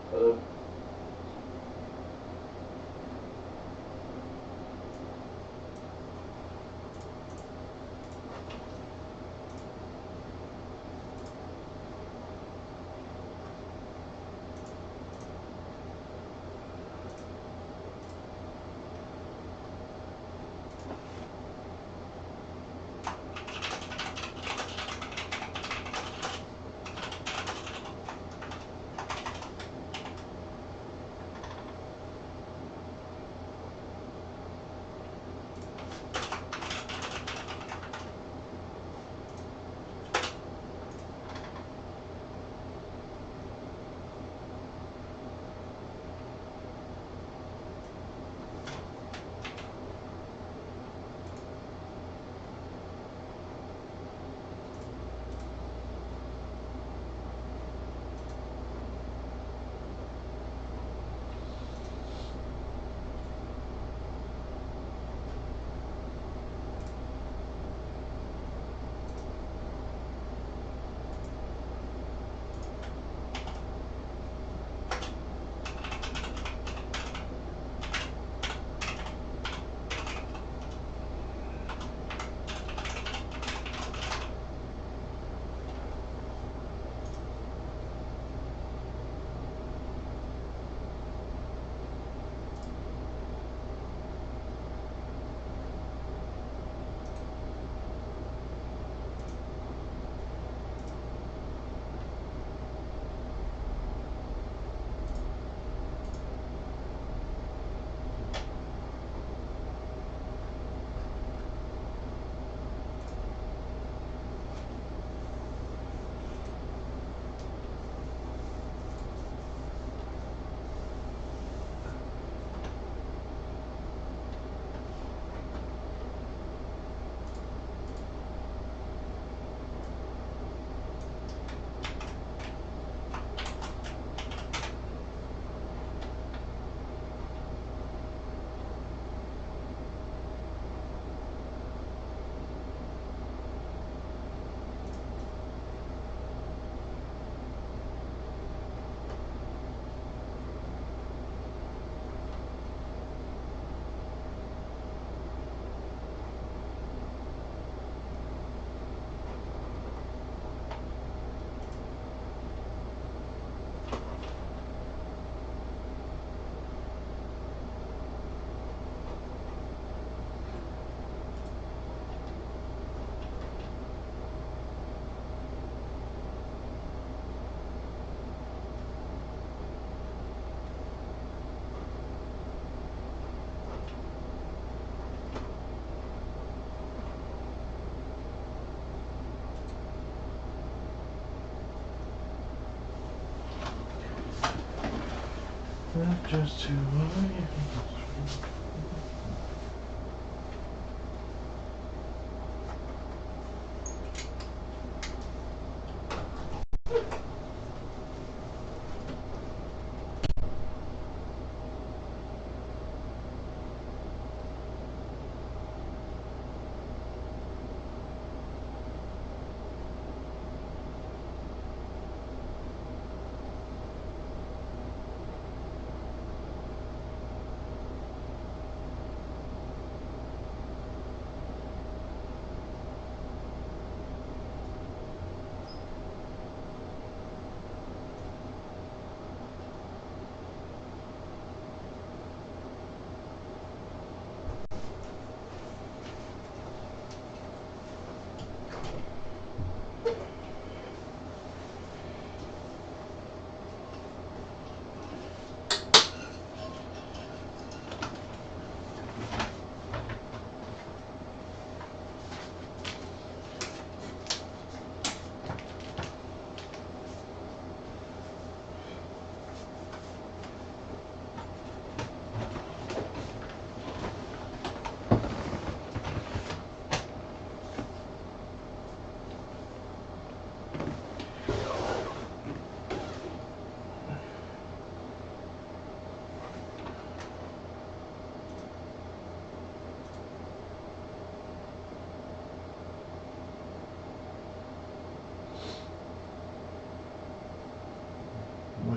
Hello. Just to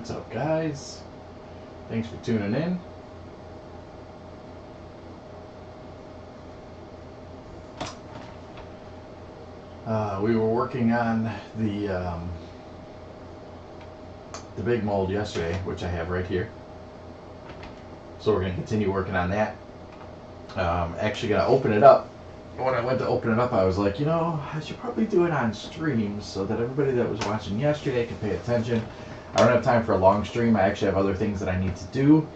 What's up, guys? Thanks for tuning in. We were working on the big mold yesterday, which I have right here. So we're going to continue working on that. Actually going to open it up. When I went to open it up, I was like, you know, I should probably do it on stream so that everybody that was watching yesterday can pay attention. I don't have time for a long stream. I actually have other things that I need to do.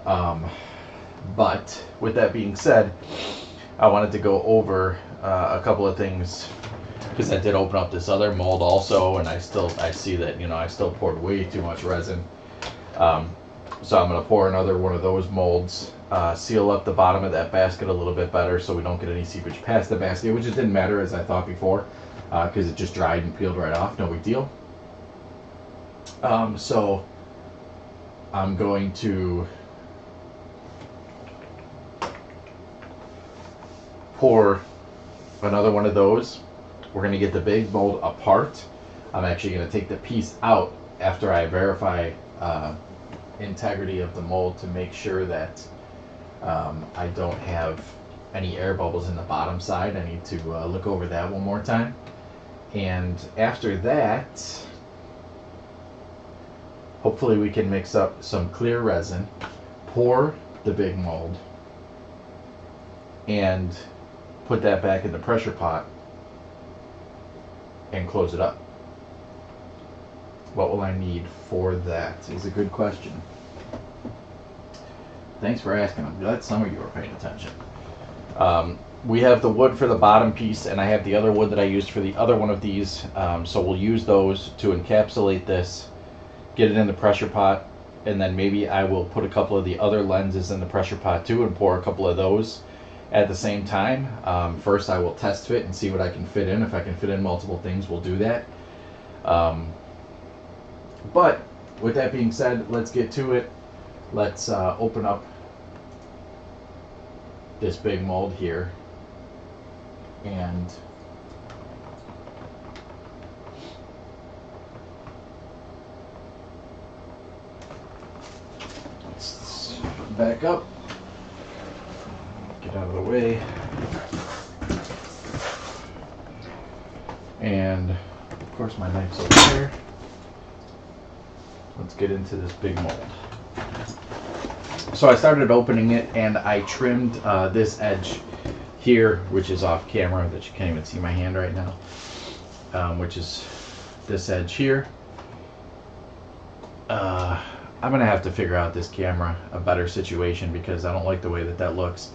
But with that being said, I wanted to go over a couple of things because I did open up this other mold also, and I see that, you know, I still poured way too much resin. So I'm going to pour another one of those molds, seal up the bottom of that basket a little bit better so we don't get any seepage past the basket, which it didn't matter as I thought before because it just dried and peeled right off, no big deal. So I'm going to pour another one of those. We're going to get the big mold apart. I'm actually going to take the piece out after I verify integrity of the mold to make sure that I don't have any air bubbles in the bottom side. I need to look over that one more time. And after that, hopefully we can mix up some clear resin, pour the big mold, and put that back in the pressure pot and close it up. What will I need for that is a good question. Thanks for asking. I'm glad some of you are paying attention. We have the wood for the bottom piece, and I have the other wood that I used for the other one of these. So we'll use those to encapsulate this, get it in the pressure pot, and then maybe I will put a couple of the other lenses in the pressure pot too and pour a couple of those at the same time. First I will test fit and see what I can fit in. If I can fit in multiple things, we'll do that. But with that being said, let's get to it. Let's open up this big mold here and let's back up, get out of the way, and of course my knife's over there. Let's get into this big mold. So I started opening it and I trimmed this edge here, which is off camera, that you can't even see my hand right now, which is this edge here. I'm going to have to figure out this camera a better situation because I don't like the way that that looks.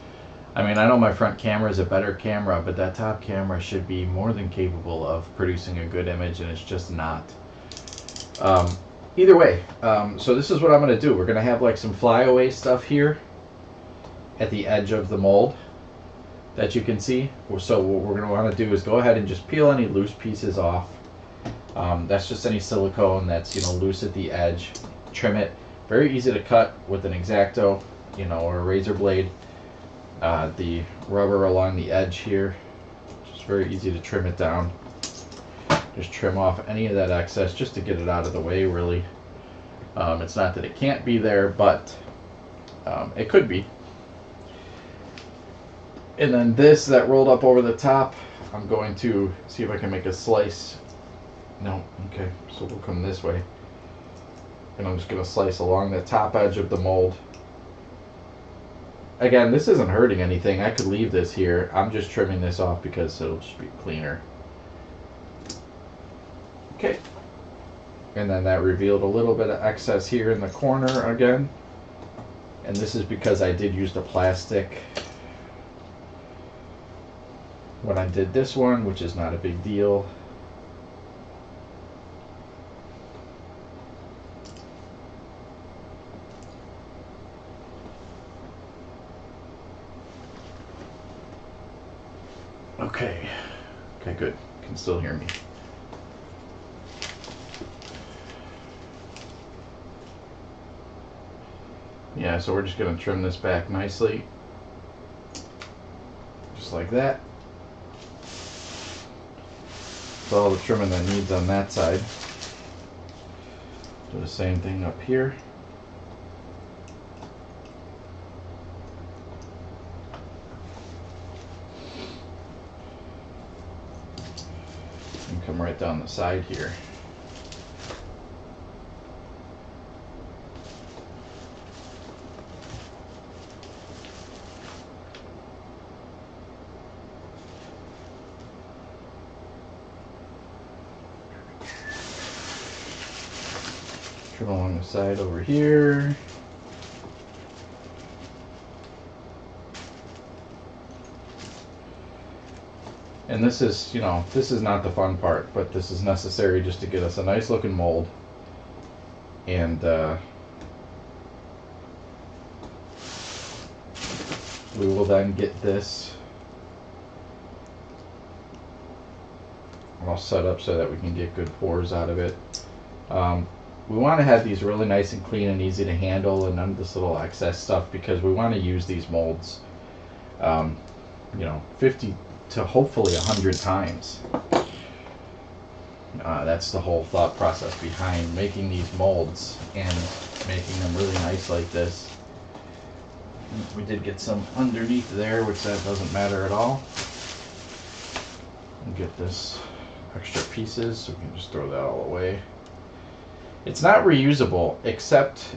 I mean, I know my front camera is a better camera, but that top camera should be more than capable of producing a good image, and it's just not. Either way, so this is what I'm going to do. We're going to have like some flyaway stuff here at the edge of the mold that you can see. So what we're going to want to do is go ahead and just peel any loose pieces off. That's just any silicone that's, you know, loose at the edge. Trim it. Very easy to cut with an X-Acto, you know, or a razor blade. The rubber along the edge here, just very easy to trim it down. Just trim off any of that excess just to get it out of the way, really. It's not that it can't be there, but it could be. And then this that rolled up over the top, I'm going to see if I can make a slice. No, okay, so we'll come this way. And I'm just going to slice along the top edge of the mold. Again, this isn't hurting anything. I could leave this here. I'm just trimming this off because it'll just be cleaner. Okay, and then that revealed a little bit of excess here in the corner again, and this is because I did use the plastic when I did this one, which is not a big deal. Okay, good, you can still hear me. Yeah, so we're just going to trim this back nicely, just like that. That's all the trimming that needs on that side. Do the same thing up here. And come right down the side here. Trim along the side over here. And this is, you know, this is not the fun part, but this is necessary just to get us a nice looking mold. And we will then get this all set up so that we can get good pours out of it. We want to have these really nice and clean and easy to handle, and none of this little excess stuff, because we want to use these molds, you know, 50 to hopefully 100 times. That's the whole thought process behind making these molds and making them really nice like this. We did get some underneath there, which that doesn't matter at all. We'll get this extra pieces, so we can just throw that all away. It's not reusable, except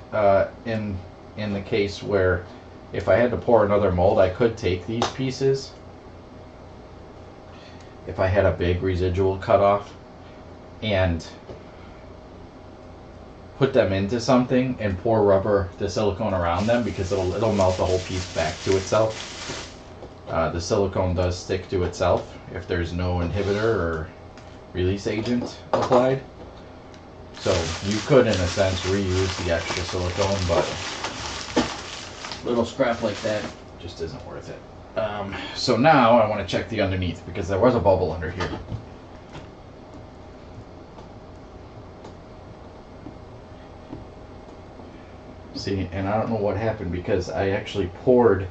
in the case where if I had to pour another mold, I could take these pieces. If I had a big residual cutoff, and put them into something and pour rubber, the silicone around them, because it'll melt the whole piece back to itself. The silicone does stick to itself if there's no inhibitor or release agent applied. So you could, in a sense, reuse the extra silicone, but a little scrap like that just isn't worth it. So now I want to check the underneath, because there was a bubble under here. See, and I don't know what happened, because I actually poured.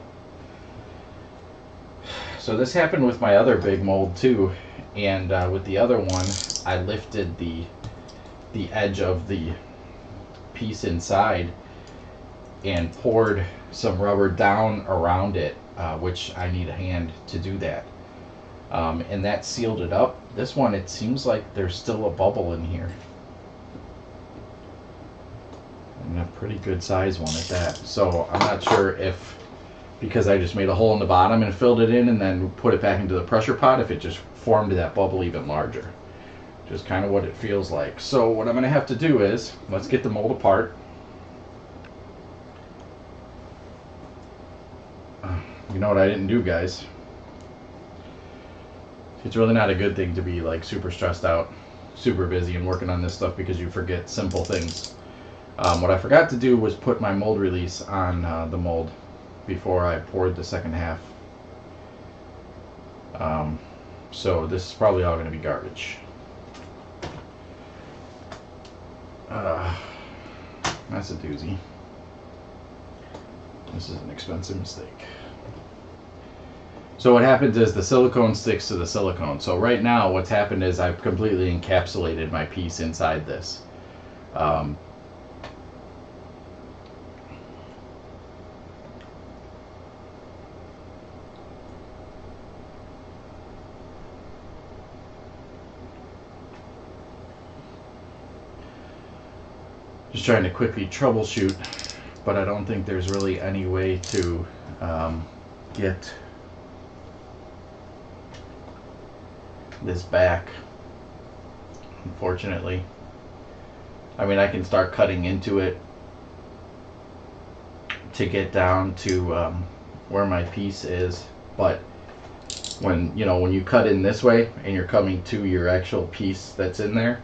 So this happened with my other big mold too, and with the other one, I lifted the edge of the piece inside and poured some rubber down around it, which I need a hand to do that, and that sealed it up. This one, it seems like there's still a bubble in here, and a pretty good size one at that. So I'm not sure if, because I just made a hole in the bottom and filled it in and then put it back into the pressure pot, if it just formed that bubble even larger. Just kind of what it feels like. So what I'm going to have to do is, let's get the mold apart. You know what I didn't do, guys? It's really not a good thing to be like super stressed out, super busy and working on this stuff, because you forget simple things. What I forgot to do was put my mold release on the mold before I poured the second half. So this is probably all going to be garbage. That's a doozy. This is an expensive mistake. So what happens is the silicone sticks to the silicone. So right now what's happened is I've completely encapsulated my piece inside this. Just trying to quickly troubleshoot, but I don't think there's really any way to get this back, unfortunately. I mean, I can start cutting into it to get down to where my piece is, but when you cut in this way and you're coming to your actual piece that's in there,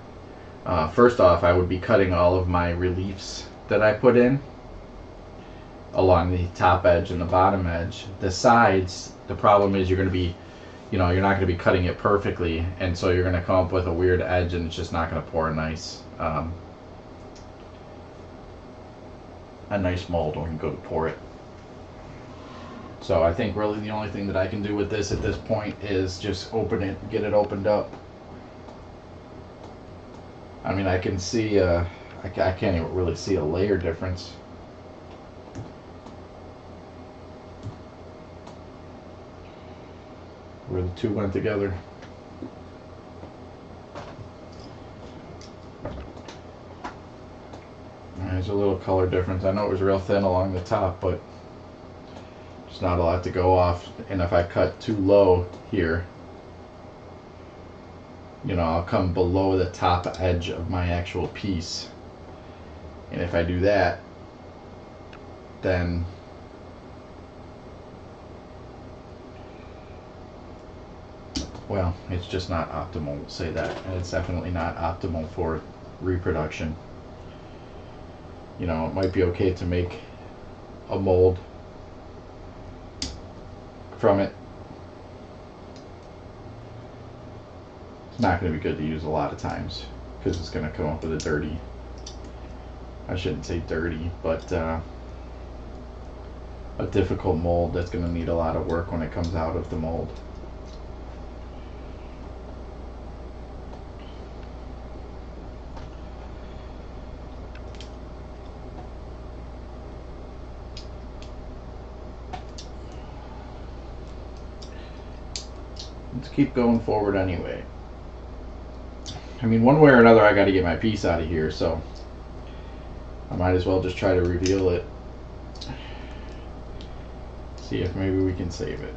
first off, I would be cutting all of my reliefs that I put in along the top edge and the bottom edge. The sides, the problem is you're going to be, you're not going to be cutting it perfectly, and so you're going to come up with a weird edge, and it's just not going to pour a nice mold when you go to pour it. So I think really the only thing that I can do with this at this point is just open it, get it opened up. I mean, I can see I can't even really see a layer difference. Where the two went together. There's a little color difference. I know it was real thin along the top, but there's not a lot to go off. And if I cut too low here, you know, I'll come below the top edge of my actual piece. And if I do that, then well, it's just not optimal, we'll say that. And it's definitely not optimal for reproduction. You know, it might be okay to make a mold from it. It's not going to be good to use a lot of times because it's going to come up with a dirty, I shouldn't say dirty, but a difficult mold that's going to need a lot of work when it comes out of the mold. Let's keep going forward anyway. I mean, one way or another, I got to get my piece out of here, so I might as well just try to reveal it. See if maybe we can save it.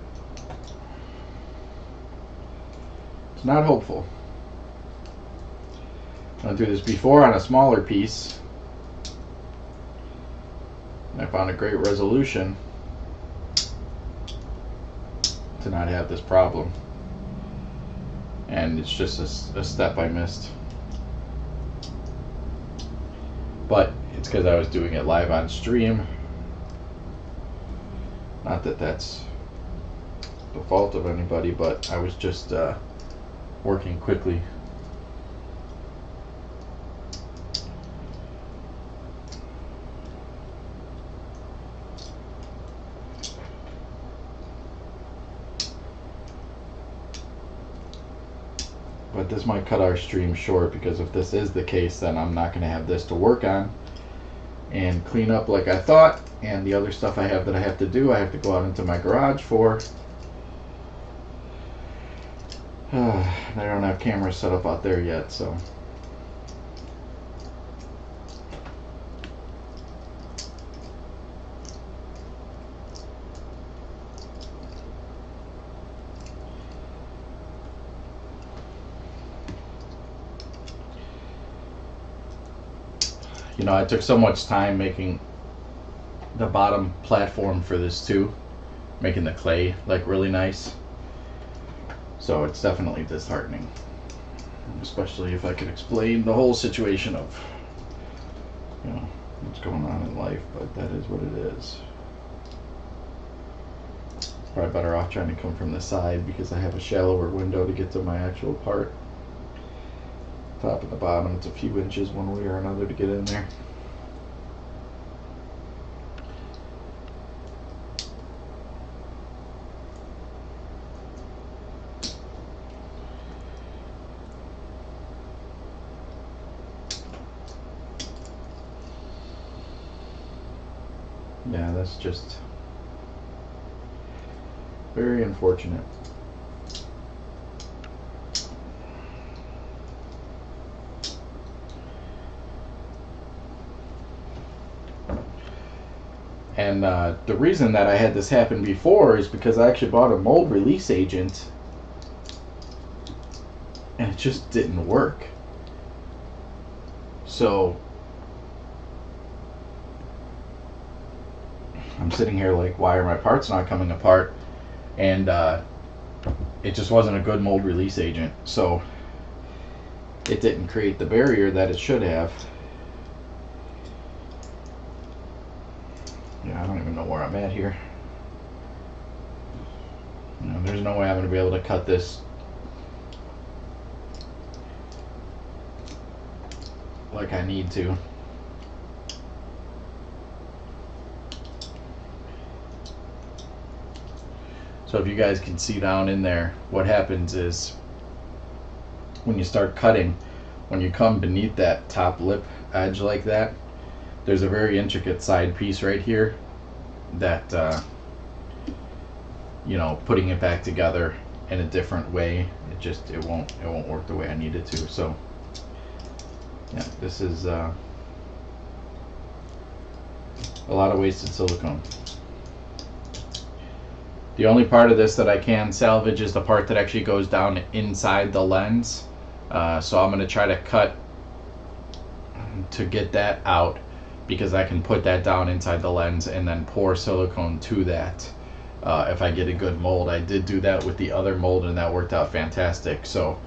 It's not hopeful. I went through this before on a smaller piece, and I found a great resolution to not have this problem. And it's just a step I missed. But it's because I was doing it live on stream. Not that that's the fault of anybody, but I was just working quickly. But this might cut our stream short, because if this is the case, then I'm not going to have this to work on and clean up like I thought. And the other stuff I have that I have to do, I have to go out into my garage for. I don't have cameras set up out there yet, so. You know, I took so much time making the bottom platform for this too, making the clay like really nice. So it's definitely disheartening, especially if I could explain the whole situation of, you know, what's going on in life, but that is what it is. Probably better off trying to come from the side because I have a shallower window to get to my actual part. Top and the bottom, it's a few inches one way or another to get in there. Yeah, that's just very unfortunate. And the reason that I had this happen before is because I actually bought a mold release agent and it just didn't work. So I'm sitting here like, why are my parts not coming apart? And it just wasn't a good mold release agent. So it didn't create the barrier that it should have. Yeah, I don't even know where I'm at here. You know, there's no way I'm going to be able to cut this like I need to. So if you guys can see down in there, what happens is when you start cutting, when you come beneath that top lip edge like that, there's a very intricate side piece right here that you know, putting it back together in a different way, it won't work the way I need it to. So yeah, this is a lot of wasted silicone. The only part of this that I can salvage is the part that actually goes down inside the lens. So I'm going to try to cut to get that out, because I can put that down inside the lens and then pour silicone to that if I get a good mold. I did do that with the other mold and that worked out fantastic. So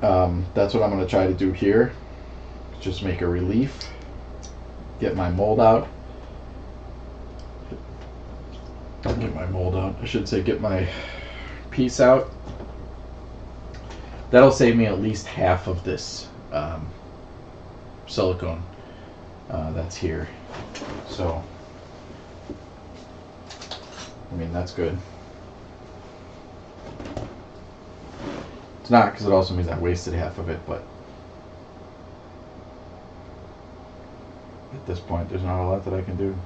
that's what I'm going to try to do here. Just make a relief, get my mold out. Get my mold out. I should say get my piece out. That'll save me at least half of this silicone that's here. So, I mean, that's good. It's not, because it also means I wasted half of it, but at this point, there's not a lot that I can do.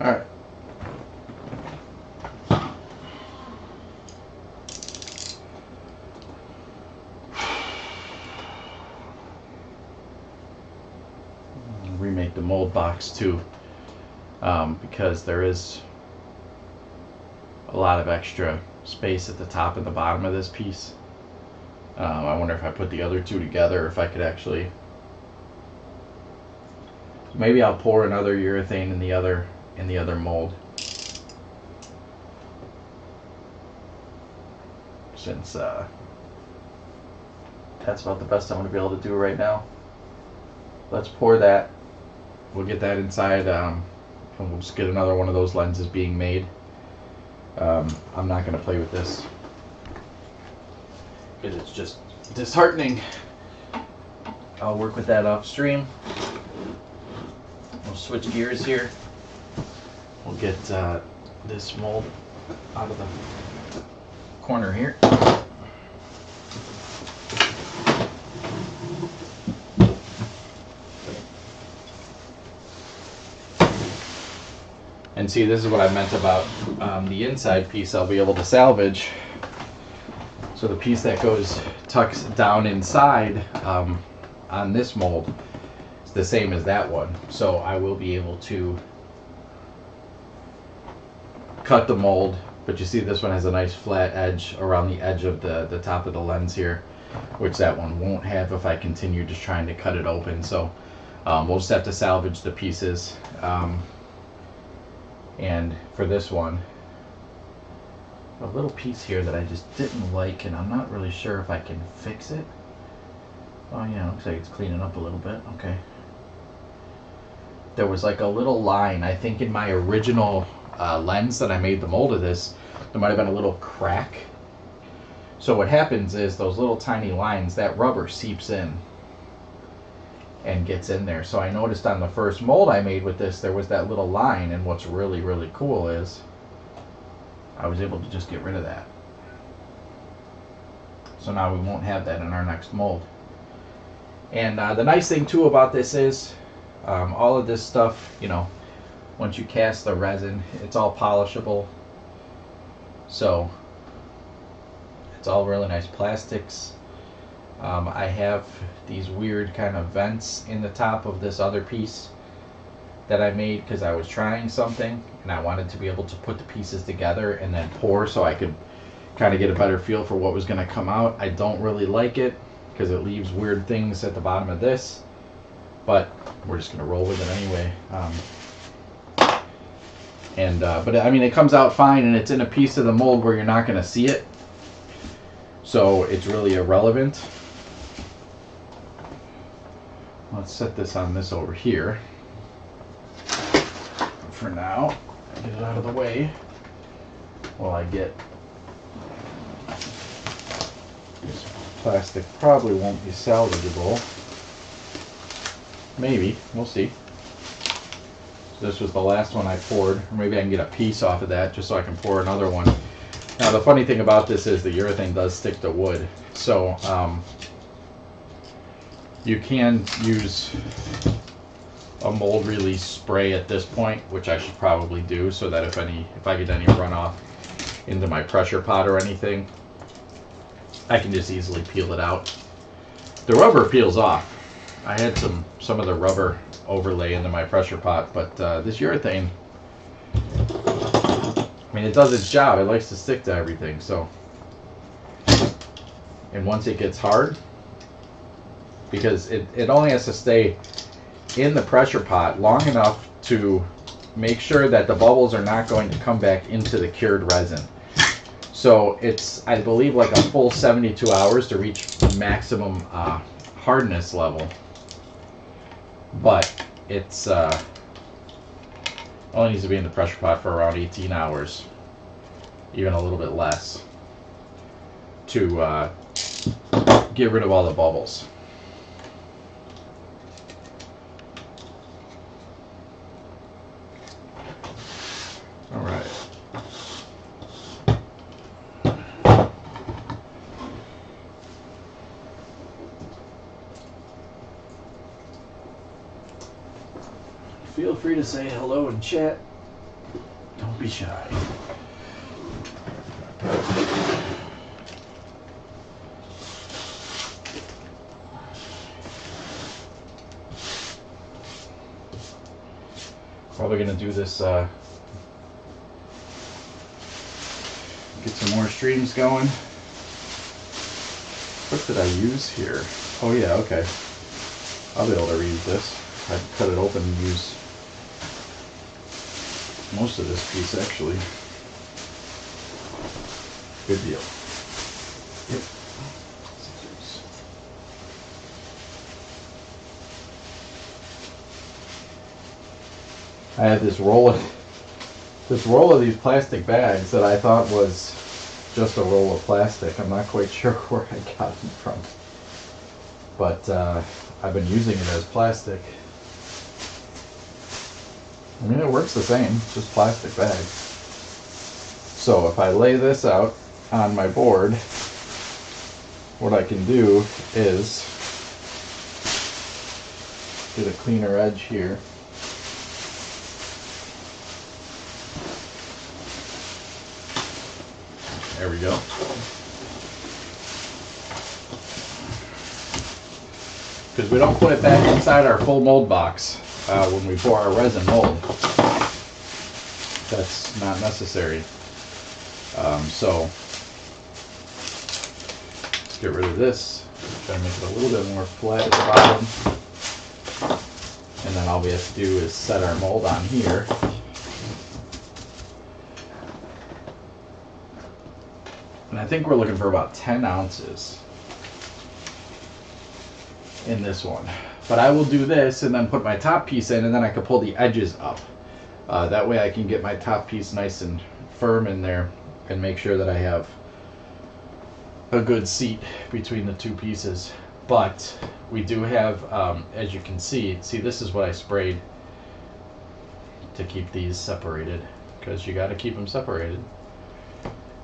All right. Remake the mold box too, because there is a lot of extra space at the top and the bottom of this piece. I wonder if I put the other two together, if I could actually. Maybe I'll pour another urethane in the other mold, since that's about the best I'm going to be able to do right now. Let's pour that. We'll get that inside, and we'll just get another one of those lenses being made. I'm not going to play with this because it's just disheartening. I'll work with that off stream. We'll switch gears here. We'll get this mold out of the corner here. And see, this is what I meant about the inside piece I'll be able to salvage. So the piece that tucks down inside on this mold is the same as that one. So I will be able to cut the mold, but you see this one has a nice flat edge around the edge of the top of the lens here, which that one won't have if I continue just trying to cut it open. So we'll just have to salvage the pieces. And for this one, a little piece here that I just didn't like, and I'm not really sure if I can fix it. Oh yeah, looks like it's cleaning up a little bit. Okay. There was like a little line, I think in my original lens that I made the mold of this, there might have been a little crack. So what happens is those little tiny lines, that rubber seeps in and gets in there. So I noticed on the first mold I made with this, there was that little line, and what's really, really cool is I was able to just get rid of that. So now we won't have that in our next mold. And the nice thing too about this is all of this stuff, you know, once you cast the resin, it's all polishable. So it's all really nice plastics. I have these weird kind of vents in the top of this other piece that I made because I was trying something, and I wanted to be able to put the pieces together and then pour so I could kind of get a better feel for what was going to come out. I don't really like it because it leaves weird things at the bottom of this, but we're just going to roll with it anyway. But I mean, it comes out fine, and it's in a piece of the mold where you're not going to see it, so it's really irrelevant. Let's set this on this over here for now. Get it out of the way while I get this plastic. Probably won't be salvageable. Maybe, we'll see. So this was the last one I poured, or maybe I can get a piece off of that just so I can pour another one. Now the funny thing about this is the urethane does stick to wood, so you can use a mold release spray at this point, which I should probably do, so that if I get any runoff into my pressure pot or anything, I can just easily peel it out. The rubber peels off. I had some of the rubber overlay into my pressure pot, but this urethane, I mean, it does its job. It likes to stick to everything. So, and once it gets hard, because it only has to stay in the pressure pot long enough to make sure that the bubbles are not going to come back into the cured resin. So it's, I believe, like a full 72 hours to reach maximum hardness level. But it's only needs to be in the pressure pot for around 18 hours, even a little bit less, to get rid of all the bubbles. All right. Feel free to say hello in chat. Don't be shy. Probably gonna do this, get some more streams going. What did I use here? Oh yeah, okay. I'll be able to reuse this. I can cut it open and use most of this piece, actually. Good deal. Yep. Scissors. I had this roll of these plastic bags that I thought was just a roll of plastic. I'm not quite sure where I got them from, but I've been using it as plastic. I mean, it works the same, just plastic bags. So if I lay this out on my board, what I can do is get a cleaner edge here. There we go. Because we don't put it back inside our full mold box when we pour our resin mold. That's not necessary. So let's get rid of this. Try to make it a little bit more flat at the bottom. And then all we have to do is set our mold on here. And I think we're looking for about 10 ounces in this one. But I will do this and then put my top piece in, and then I can pull the edges up. That way I can get my top piece nice and firm in there and make sure that I have a good seat between the two pieces. But we do have, as you can see, this is what I sprayed to keep these separated, because you got to keep them separated.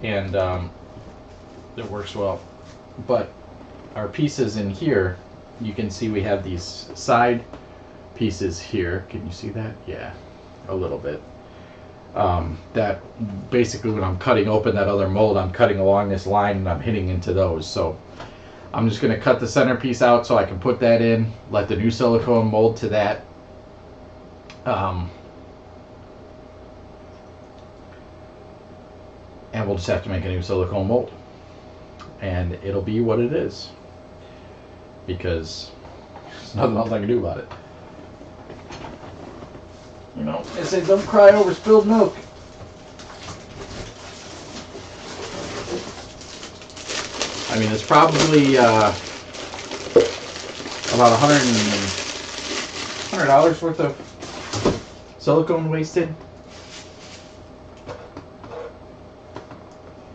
And it works well. But our pieces in here, you can see we have these side pieces here. Can you see that? Yeah, a little bit. That basically, when I'm cutting open that other mold, I'm cutting along this line and I'm hitting into those. So I'm just going to cut the center piece out so I can put that in, let the new silicone mold to that. and we'll just have to make a new silicone mold, and it'll be what it is, because there's nothing else I can do about it. You know, they say don't cry over spilled milk. I mean, it's probably about $100 worth of silicone wasted.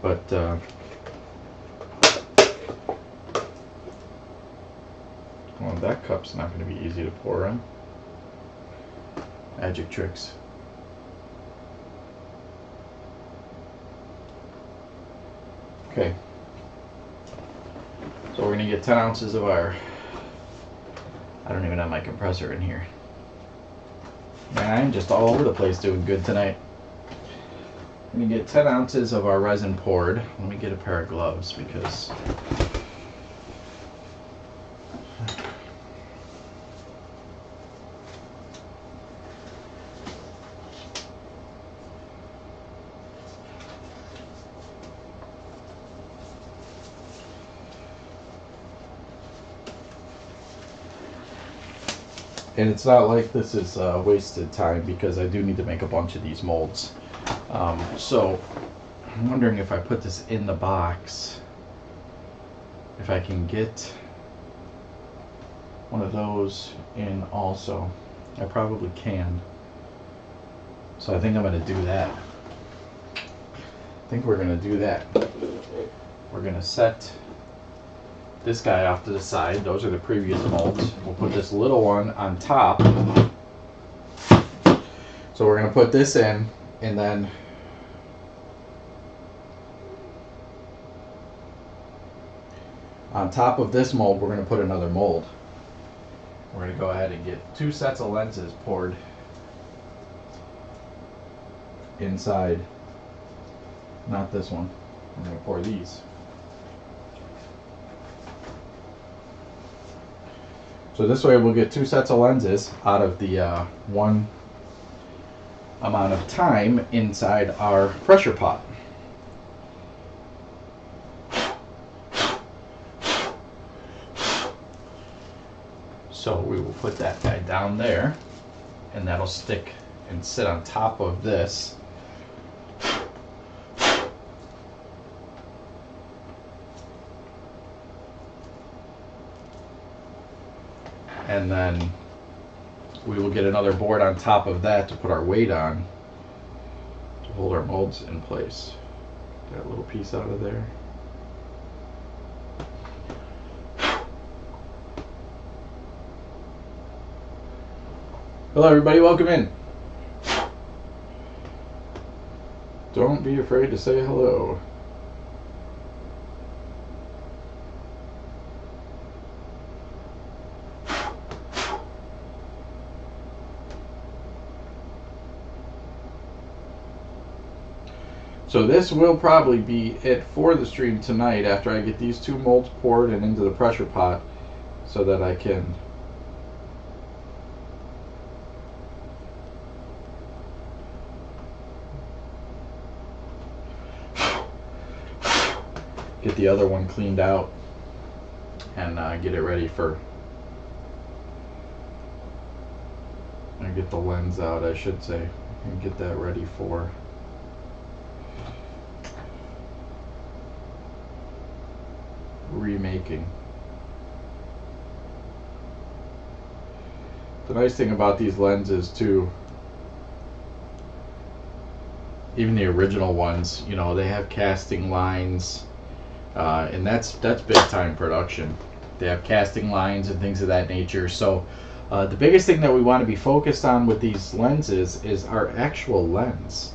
But well, that cup's not going to be easy to pour in. Magic tricks. Okay. So we're going to get 10 ounces of our, I don't even have my compressor in here. Man, I'm just all over the place doing good tonight. I'm going to get 10 ounces of our resin poured. Let me get a pair of gloves because and it's not like this is wasted time, because I do need to make a bunch of these molds. So I'm wondering if I put this in the box, if I can get one of those in also. I probably can. So I think I'm going to do that. I think we're going to do that. We're going to set this guy off to the side. Those are the previous molds. We'll put this little one on top. So we're going to put this in, and then on top of this mold we're going to put another mold. We're going to go ahead and get 2 sets of lenses poured inside. Not this one. I'm going to pour these. So this way we'll get 2 sets of lenses out of the one amount of time inside our pressure pot. So we will put that guy down there, and that'll stick and sit on top of this. And then we will get another board on top of that to put our weight on to hold our molds in place. Got a little piece out of there. Hello everybody, welcome in. Don't be afraid to say hello. So this will probably be it for the stream tonight, after I get these 2 molds poured and into the pressure pot, so that I can get the other one cleaned out and get it ready for, and get the lens out, I should say, and get that ready for remaking. The nice thing about these lenses too, even the original ones, you know, they have casting lines, and that's big time production. They have casting lines and things of that nature. So the biggest thing that we want to be focused on with these lenses is our actual lens.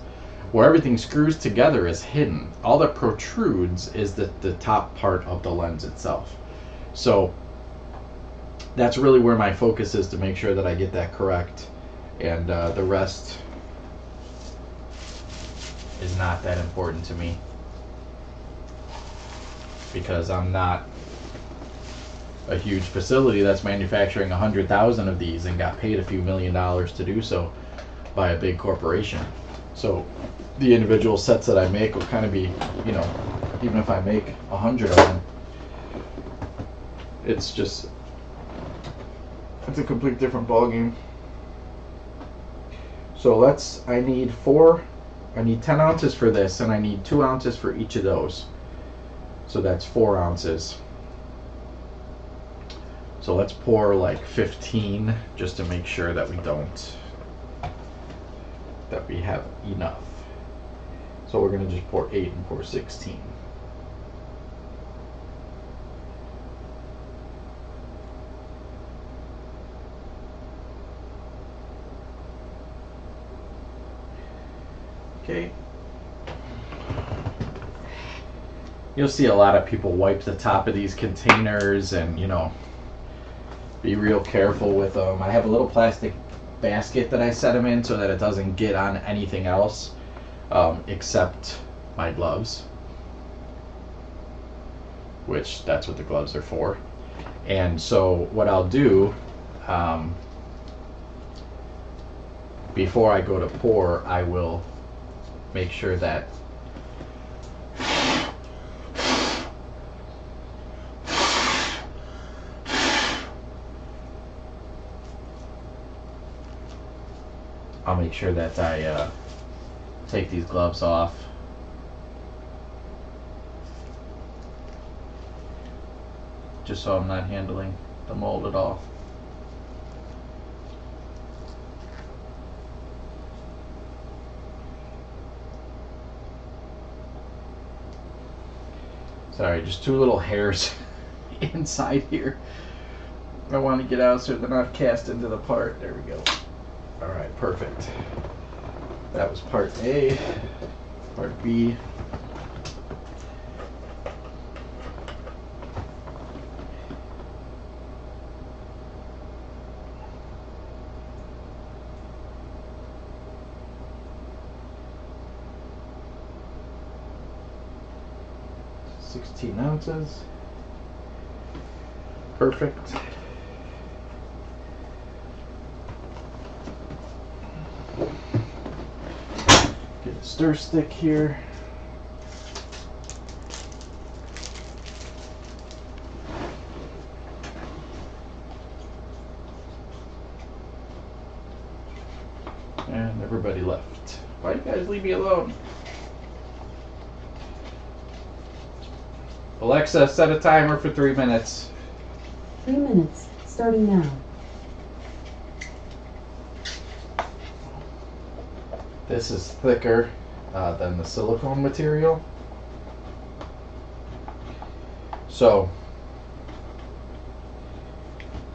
Where everything screws together is hidden. All that protrudes is the top part of the lens itself. So that's really where my focus is, to make sure that I get that correct, and the rest is not that important to me, because I'm not a huge facility that's manufacturing 100,000 of these and got paid a few $1 million to do so by a big corporation. So the individual sets that I make will kind of be, you know, even if I make 100 of them, it's a complete different ballgame. So I need 10 ounces for this, and I need 2 ounces for each of those. So that's 4 ounces. So let's pour like 15 just to make sure that we have enough. So we're going to just pour 8 and pour 16. Okay. You'll see a lot of people wipe the top of these containers and, you know, be real careful with them. I have a little plastic basket that I set them in so that it doesn't get on anything else except my gloves, which that's what the gloves are for. And so what I'll do before I go to pour, I will make sure that I take these gloves off. Just so I'm not handling the mold at all. Sorry, just 2 little hairs inside here. I want to get out so they're not cast into the part. There we go. All right, perfect. That was part A. Part B. $16 ounces. Perfect. Get a stir stick here. And everybody left. Why you guys leave me alone? Alexa, set a timer for 3 minutes. 3 minutes, starting now. This is thicker than the silicone material. So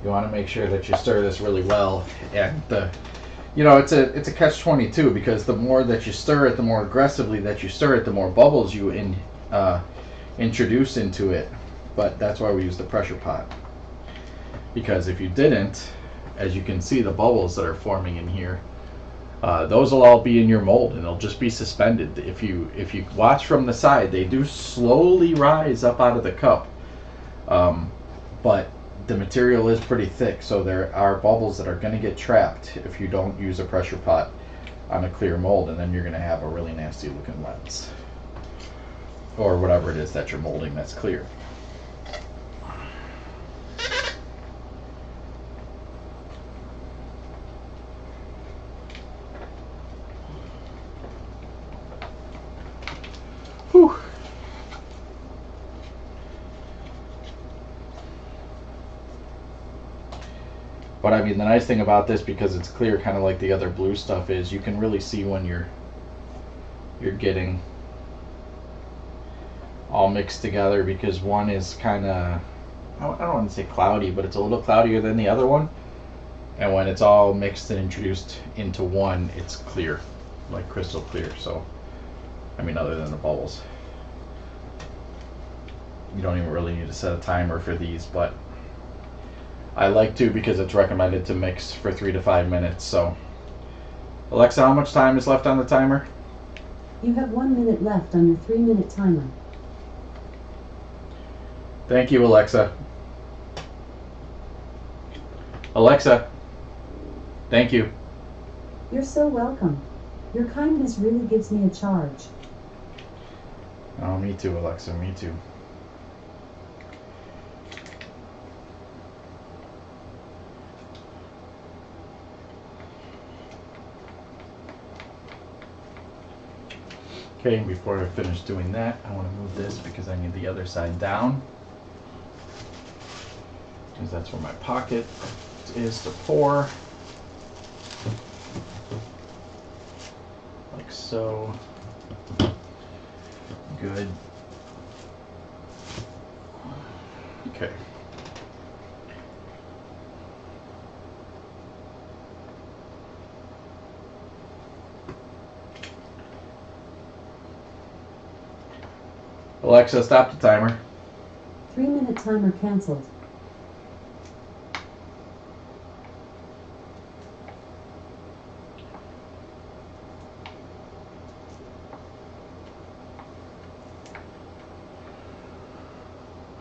you want to make sure that you stir this really well. And it's a catch-22, because the more that you stir it, the more aggressively that you stir it, the more bubbles you introduce into it. But that's why we use the pressure pot, because if you didn't, as you can see, the bubbles that are forming in here, those will all be in your mold and they'll just be suspended. If you watch from the side, they do slowly rise up out of the cup, but the material is pretty thick, so there are bubbles that are going to get trapped if you don't use a pressure pot on a clear mold, and then you're going to have a really nasty looking lens, or whatever it is that you're molding that's clear. Whew. But I mean, the nice thing about this, because it's clear, kind of like the other blue stuff, is you can really see when you're getting all mixed together, because one is kind of, I don't want to say cloudy, but it's a little cloudier than the other one. And when it's all mixed and introduced into one, it's clear, like crystal clear. So, I mean, other than the bubbles. You don't even really need to set a timer for these, but I like to, because it's recommended to mix for 3 to 5 minutes. So, Alexa, how much time is left on the timer? You have 1 minute left on your 3-minute timer. Thank you, Alexa. Alexa, thank you. You're so welcome. Your kindness really gives me a charge. Oh, me too, Alexa, me too. Okay, and before I finish doing that, I want to move this because I need the other side down. Because that's where my pocket is to pour. Like so. Good. Okay. Alexa, stop the timer. 3-minute timer canceled.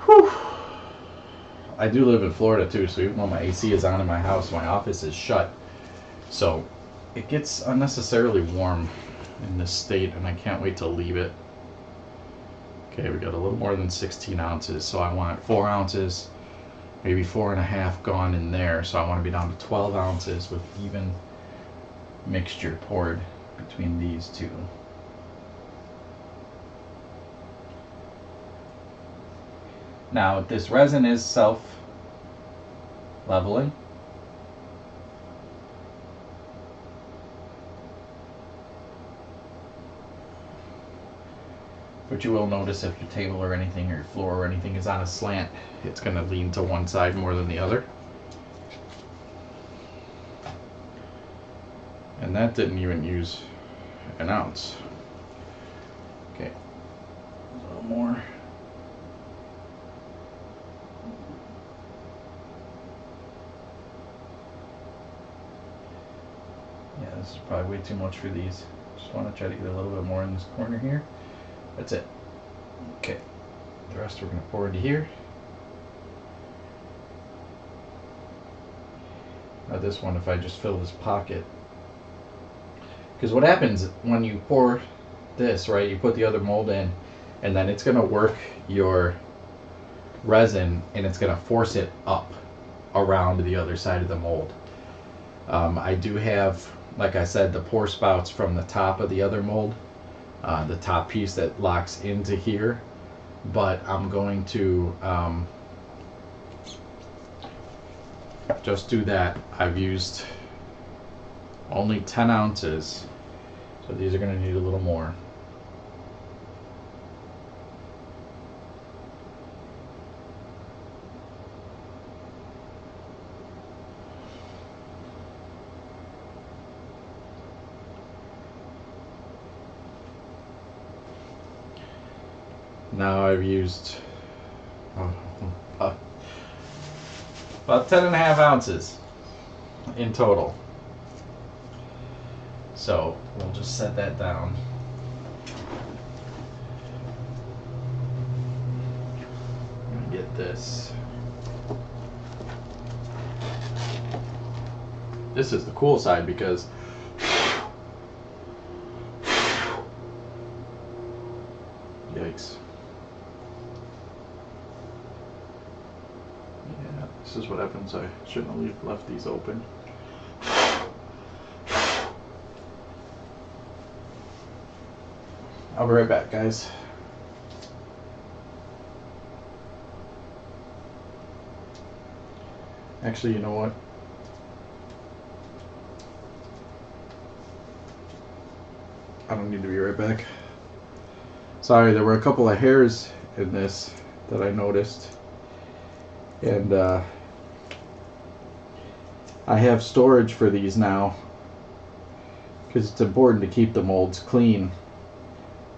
Whew. I do live in Florida too, so even though my AC is on in my house, my office is shut. So it gets unnecessarily warm in this state, and I can't wait to leave it. Okay, we got a little more than 16 ounces, so I want 4 ounces, maybe 4.5 gone in there. So I want to be down to 12 ounces with even mixture poured between these two. Now, this resin is self-leveling. But you will notice if your table or anything, or your floor or anything is on a slant, it's going to lean to one side more than the other. And that didn't even use an ounce. Okay, a little more. Yeah, this is probably way too much for these. Just want to try to get a little bit more in this corner here. That's it. Okay, the rest we're going to pour into here. Now this one, if I just fill this pocket, because what happens when you pour this, right, you put the other mold in, and then it's going to work your resin, and it's going to force it up around the other side of the mold. I do have, like I said, the pour spouts from the top of the other mold, the top piece that locks into here, but I'm going to just do that. I've used only 10 ounces, so these are going to need a little more. Now I've used about 10.5 ounces in total. So we'll just set that down. Get this. This is the cool side because yikes. Yeah, this is what happens. I shouldn't have left these open. I'll be right back, guys. Actually, you know what? I don't need to be right back. Sorry, there were a couple of hairs in this that I noticed. And I have storage for these now because it's important to keep the molds clean.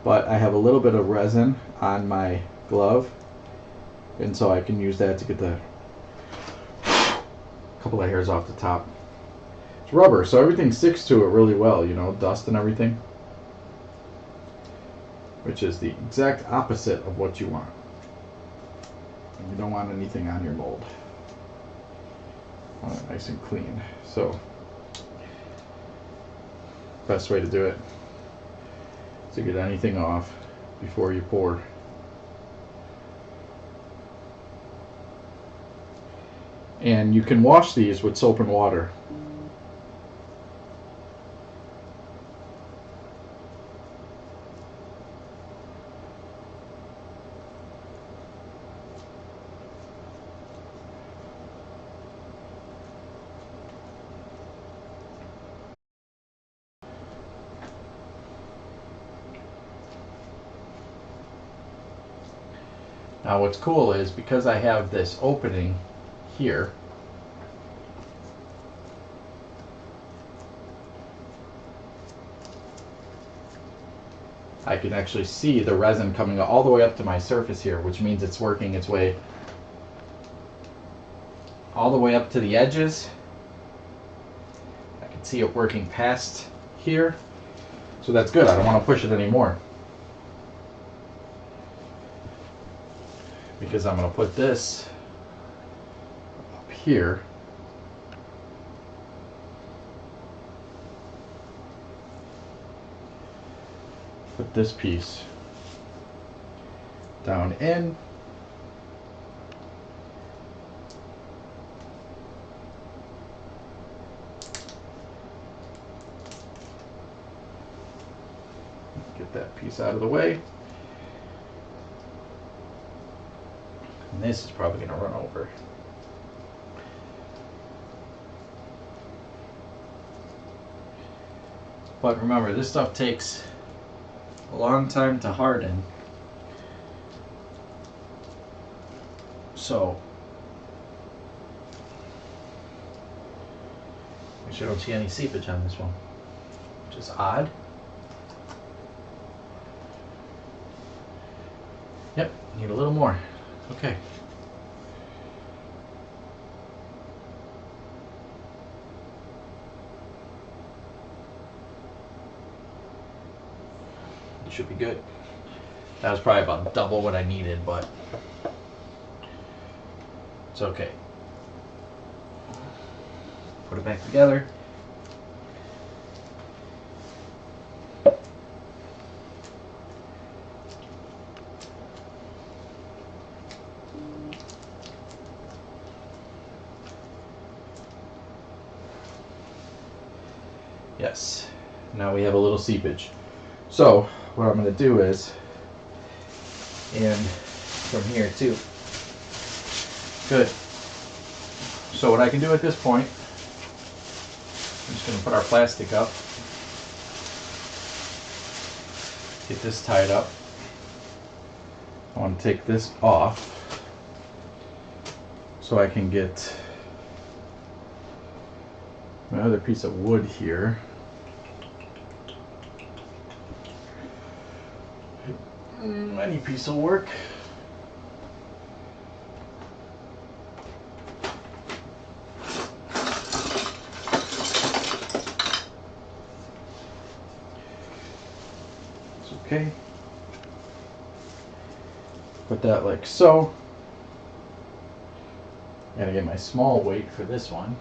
But I have a little bit of resin on my glove, and so I can use that to get the couple of hairs off the top. It's rubber, so everything sticks to it really well, you know, dust and everything, which is the exact opposite of what you want. You don't want anything on your mold. You want it nice and clean. So Best way to do it. To get anything off before you pour. And you can wash these with soap and water. Now what's cool is because I have this opening here, I can actually see the resin coming all the way up to my surface here, which means it's working its way all the way up to the edges. I can see it working past here, so that's good. I don't want to push it anymore, because I'm going to put this up here. Put this piece down in. Get that piece out of the way. And this is probably going to run over. But remember, this stuff takes a long time to harden. So, actually I don't see any seepage on this one, which is odd. Yep, need a little more. Okay. It should be good. That was probably about double what I needed, but it's okay. Put it back together. Yes, now we have a little seepage. So what I'm going to do is, and from here too. Good. So what I can do at this point, I'm just going to put our plastic up. Get this tied up. I want to take this off so I can get my other piece of wood here. Any piece will work. It's okay. Put that like so. Gotta get my small weight for this one.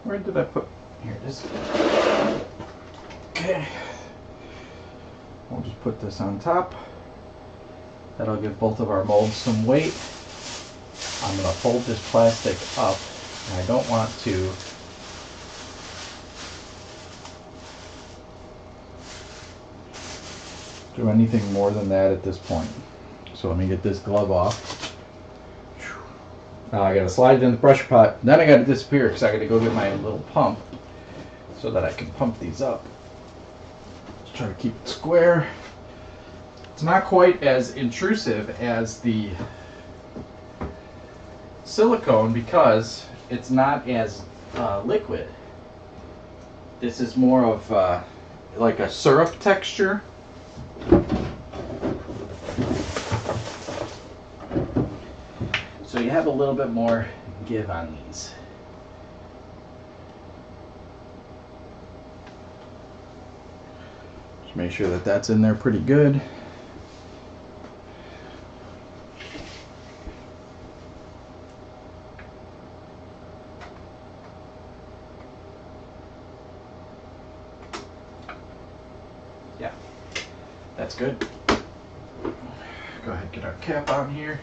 Where did I put? Here it is. Okay. We'll just put this on top. That'll give both of our molds some weight. I'm going to fold this plastic up, and I don't want to do anything more than that at this point. So let me get this glove off. Now I gotta slide it in the pressure pot. Then I gotta disappear because I gotta go get my little pump so that I can pump these up. Just try to keep it square. It's not quite as intrusive as the silicone because it's not as liquid. This is more of like a syrup texture. So you have a little bit more give on these. Just make sure that that's in there pretty good. Yeah, that's good. Go ahead and get our cap on here.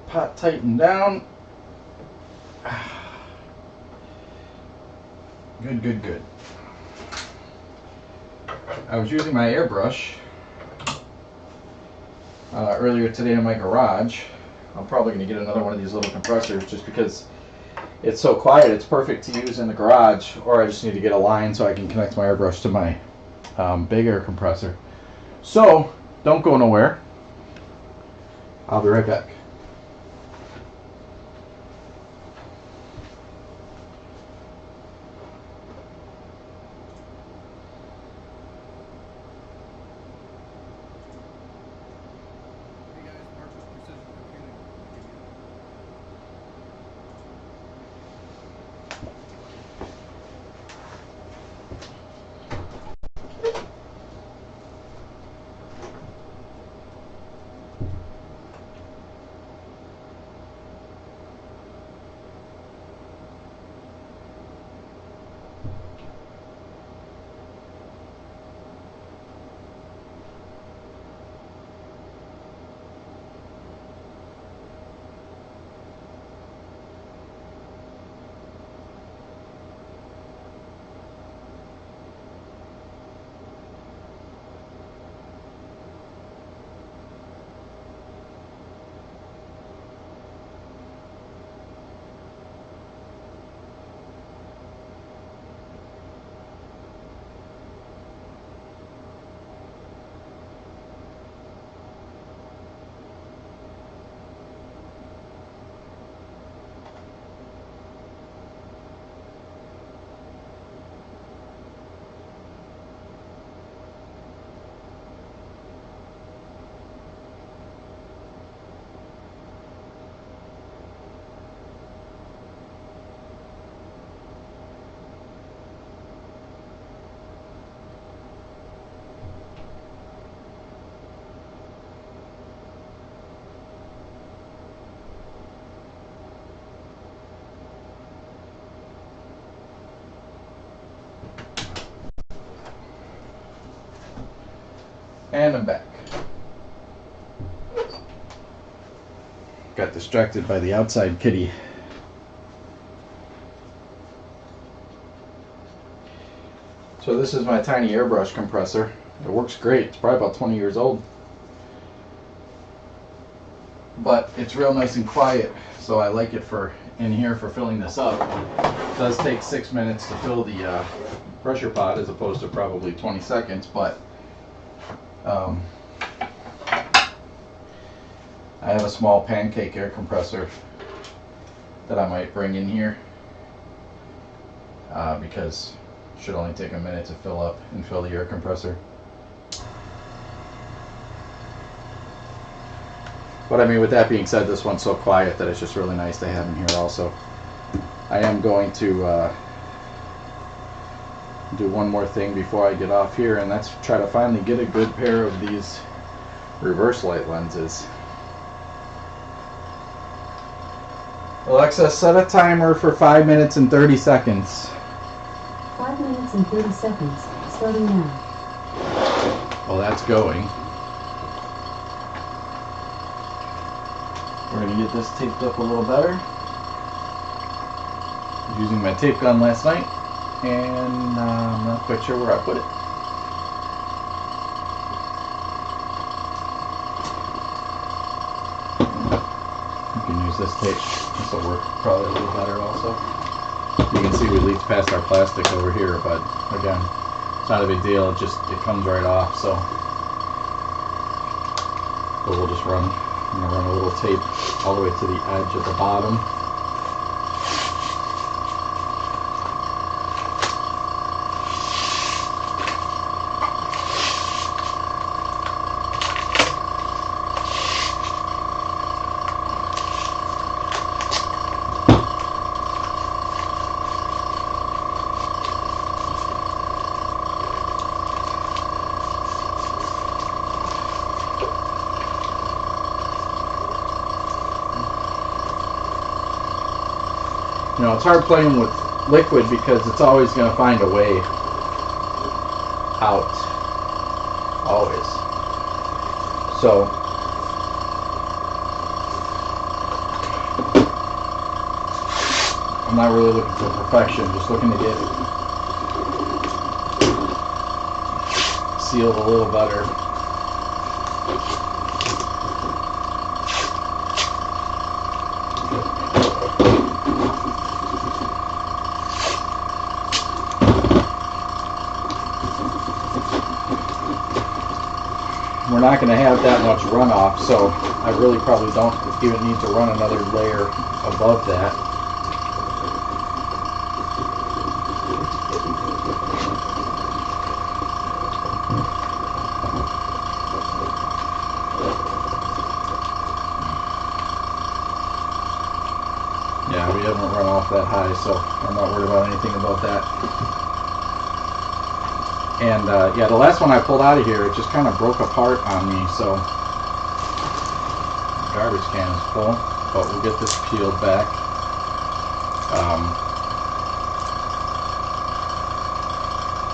Pot tightened down. Good, good, good. I was using my airbrush earlier today in my garage. I'm probably going to get another one of these little compressors just because it's so quiet. It's perfect to use in the garage, or I just need to get a line so I can connect my airbrush to my big air compressor. So, don't go nowhere. I'll be right back. And I'm back. Got distracted by the outside kitty. So this is my tiny airbrush compressor. It works great. It's probably about 20 years old. But it's real nice and quiet, so I like it for in here for filling this up. It does take 6 minutes to fill the pressure pot as opposed to probably 20 seconds, but I have a small pancake air compressor that I might bring in here because it should only take a minute to fill up and fill the air compressor. But I mean, with that being said, this one's so quiet that it's just really nice to have in here also. I am going to do one more thing before I get off here, and that's try to finally get a good pair of these reverse light lenses. Alexa, set a timer for 5 minutes and 30 seconds. 5 minutes and 30 seconds, starting now. Well, that's going. We're going to get this taped up a little better. using my tape gun last night, and I'm not quite sure where I put it. You can use this tape. This will work probably a little better also. You can see we leaked past our plastic over here, but again, it's not a big deal. It comes right off. So, but we'll just run. I'm gonna run a little tape all the way to the edge at the bottom. You know, it's hard playing with liquid because it's always going to find a way out. Always. So, I'm not really looking for perfection, just looking to get it sealed a little better. We're not going to have that much runoff, so I really probably don't even need to run another layer above that. Yeah, we haven't run off that high, so I'm not worried about anything about that. And yeah, the last one I pulled out of here, it just kind of broke apart on me, so the garbage can is full, but we'll get this peeled back.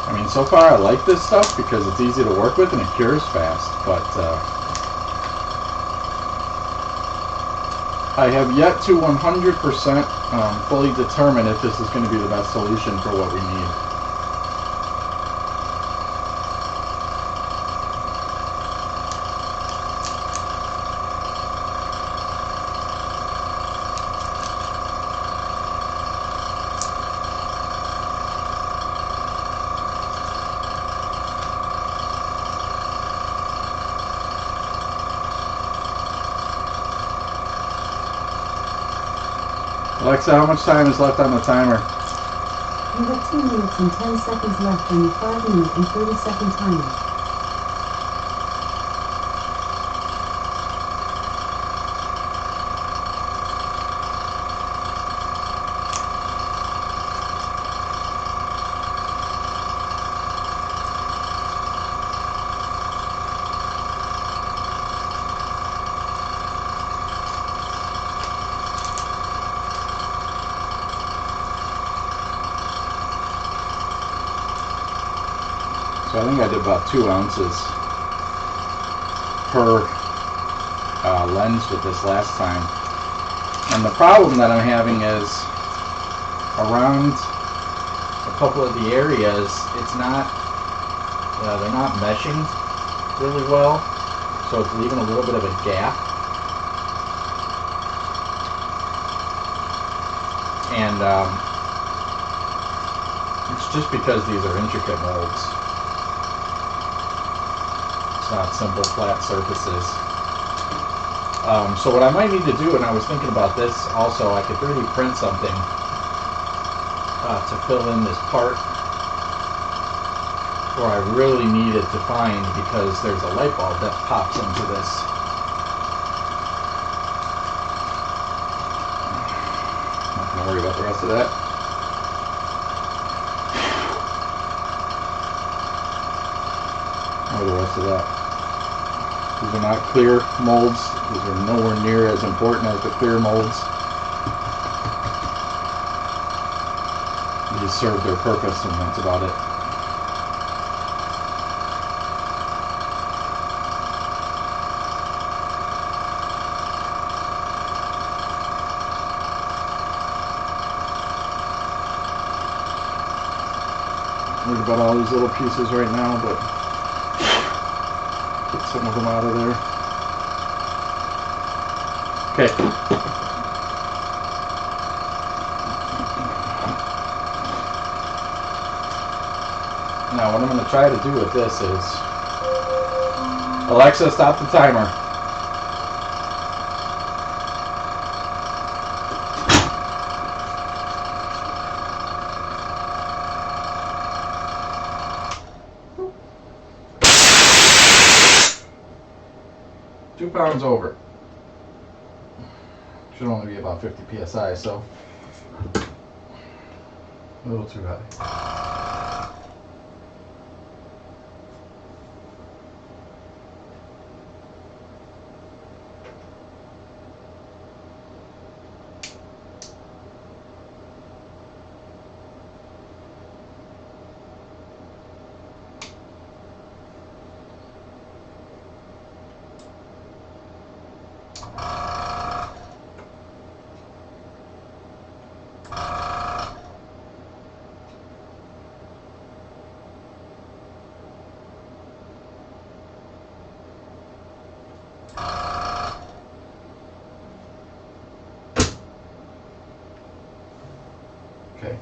I mean, so far I like this stuff because it's easy to work with and it cures fast, but I have yet to 100% fully determine if this is going to be the best solution for what we need. Alexa, how much time is left on the timer? You have 2 minutes and 10 seconds left on your 5-minute and 30-second timer. So I think I did about 2 ounces per lens with this last time. And the problem that I'm having is around a couple of the areas, it's not, they're not meshing really well, so it's leaving a little bit of a gap. And it's just because these are intricate molds. It's not simple flat surfaces. So what I might need to do, and I was thinking about this also, I could 3D print something to fill in this part where I really need it to find, because there's a light bulb that pops into this. Not going to worry about the rest of that. Or the rest of that. These are not clear molds. These are nowhere near as important as the clear molds. These serve their purpose, and that's about it. worried about all these little pieces right now, but get some of them out of there. Okay. Now what I'm going to try to do with this is, Alexa, stop the timer. £2 over. Should only be about 50 psi, so a little too high. Okay.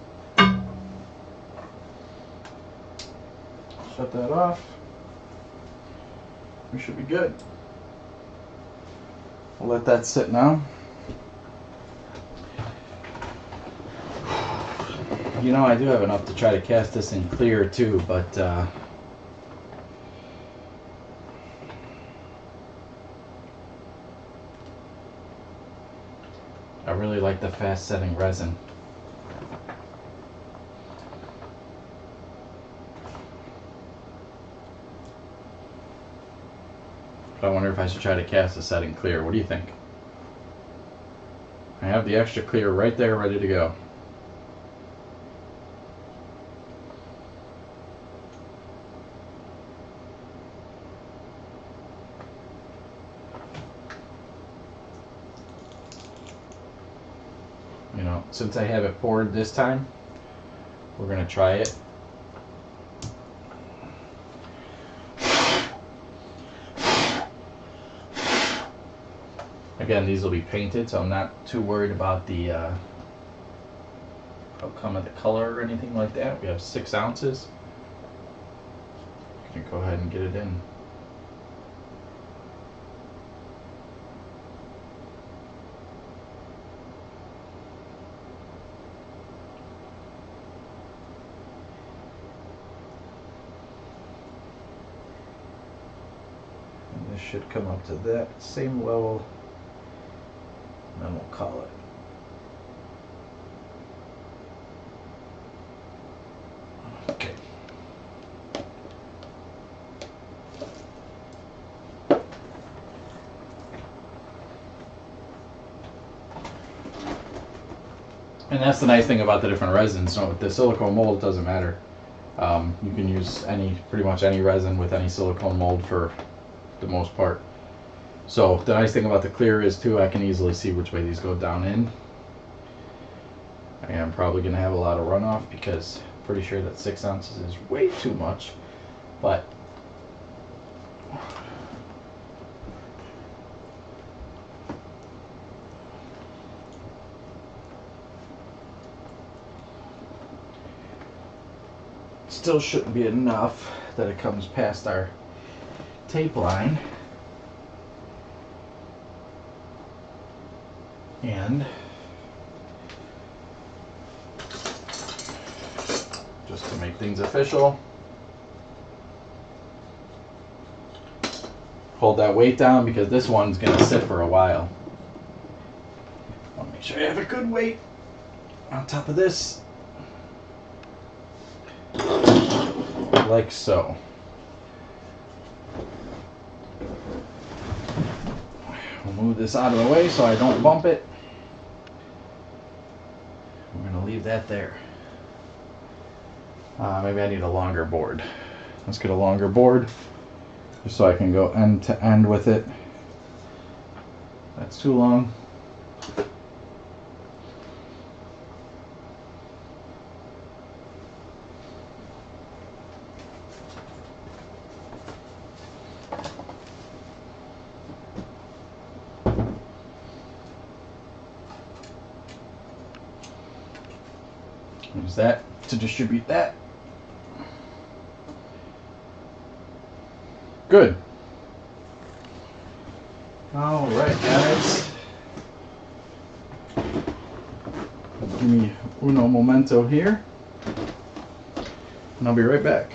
Shut that off. We should be good. We'll let that sit now. You know, I do have enough to try to cast this in clear too, but I really like the fast setting resin. But I wonder if I should try to cast a setting clear. What do you think? I have the extra clear right there ready to go. You know, since I have it poured this time, we're going to try it. Again, these will be painted, so I'm not too worried about the outcome of the color or anything like that. We have 6 ounces. You can go ahead and get it in. And this should come up to that same level. And then we'll call it. Okay. And that's the nice thing about the different resins. So with the silicone mold, it doesn't matter. You can use pretty much any resin with any silicone mold for the most part. So the nice thing about the clear is too, I can easily see which way these go down in. I am probably going to have a lot of runoff because I'm pretty sure that 6 ounces is way too much. But still shouldn't be enough that it comes past our tape line. And just to make things official, hold that weight down because this one's going to sit for a while. I'll make sure I have a good weight on top of this, like so. We'll move this out of the way so I don't bump it. We're going to leave that there. Maybe I need a longer board. Let's get a longer board just so I can go end to end with it. That's too long. Use that to distribute that. Good. All right, guys. Give me uno momento here, and I'll be right back.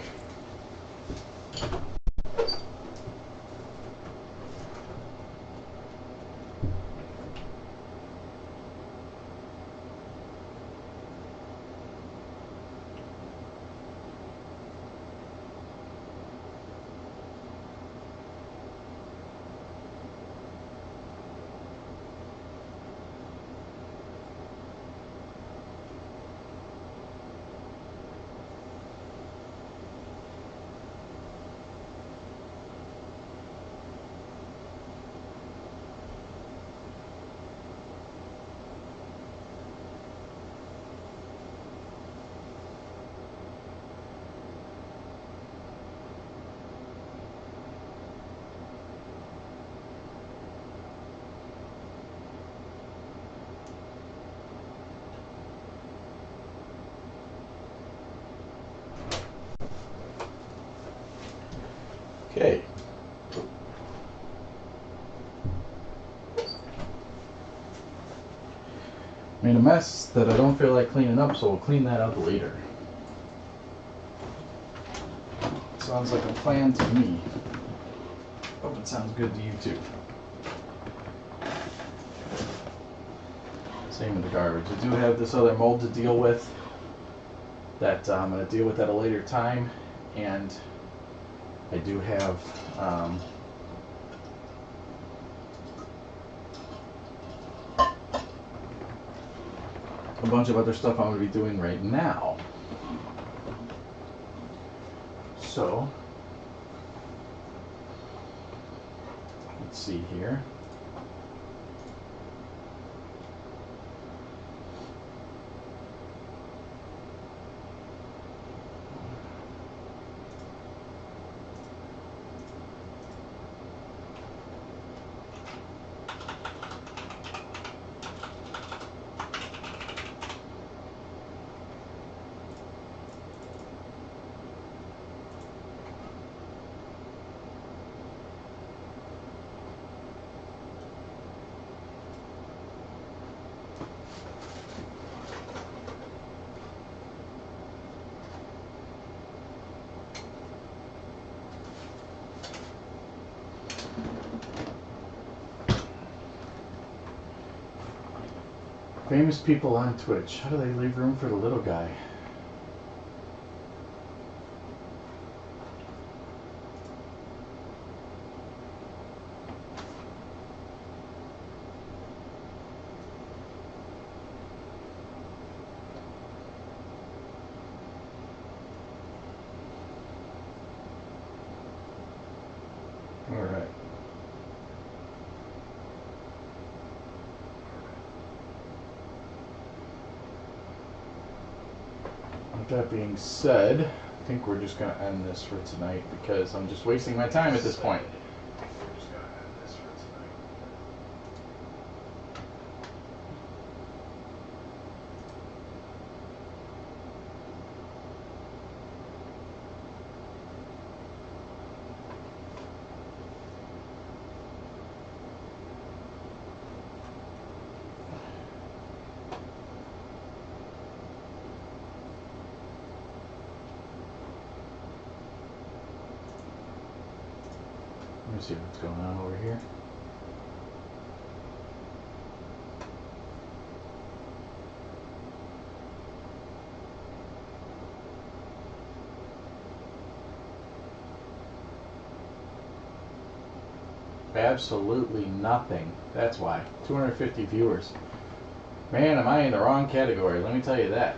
Okay. Made a mess that I don't feel like cleaning up, so we'll clean that up later. Sounds like a plan to me. Hope it sounds good to you too. Same with the garbage. I do have this other mold to deal with that I'm going to deal with at a later time, and I do have a bunch of other stuff I'm going to be doing right now. So, let's see here. Famous people on Twitch. How do they leave room for the little guy? All right. With that being said, I think we're just going to end this for tonight because I'm just wasting my time at this point. Let me see what's going on over here. Absolutely nothing. That's why. 250 viewers. Man, am I in the wrong category, let me tell you that.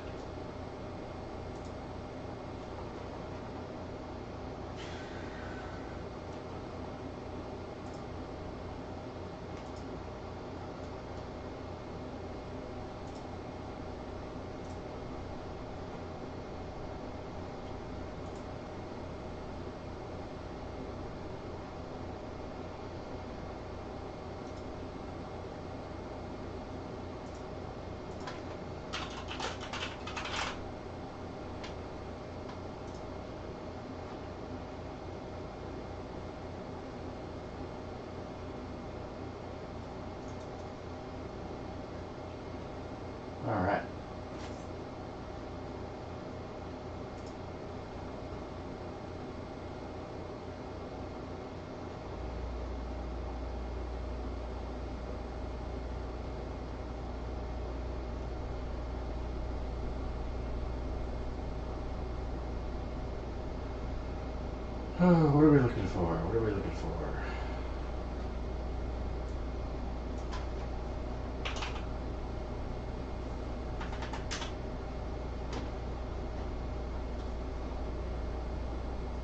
Oh, what are we looking for? What are we looking for?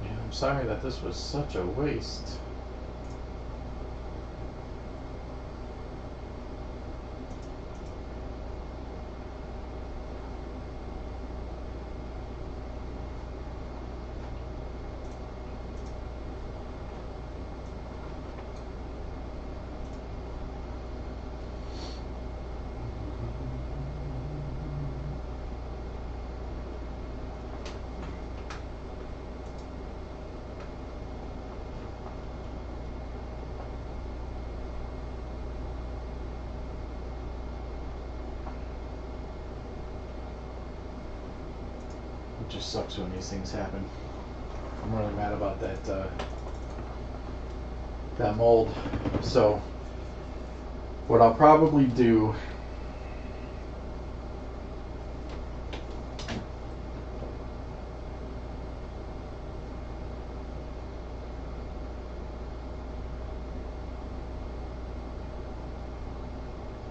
Yeah, I'm sorry that this was such a waste. It just sucks when these things happen. I'm really mad about that mold. So what I'll probably do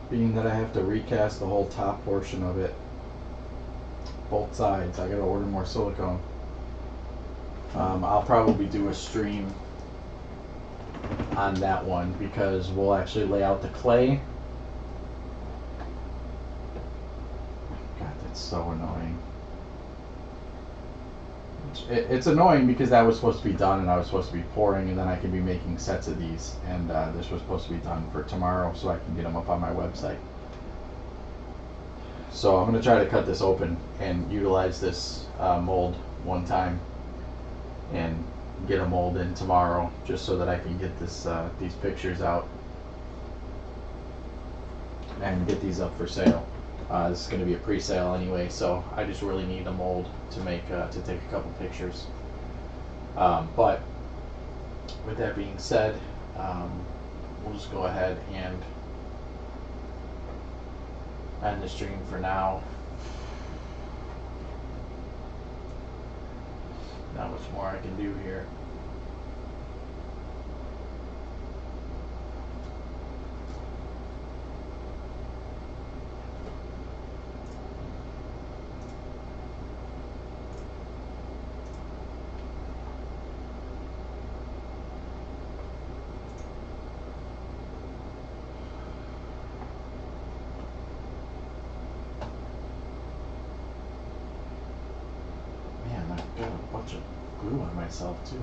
being that I have to recast the whole top portion of it, both sides, I gotta order more silicone. I'll probably do a stream on that one because we'll actually lay out the clay. God, that's so annoying. It's annoying because that was supposed to be done and I was supposed to be pouring, and then I can be making sets of these, and this was supposed to be done for tomorrow so I can get them up on my website. So I'm going to try to cut this open and utilize this mold one time and get a mold in tomorrow just so that I can get this these pictures out and get these up for sale. This is going to be a pre-sale anyway, so I just really need a mold to make to take a couple pictures. But with that being said, we'll just go ahead and end the stream for now. Not much more I can do here. Man, I've got a bunch of glue on myself too.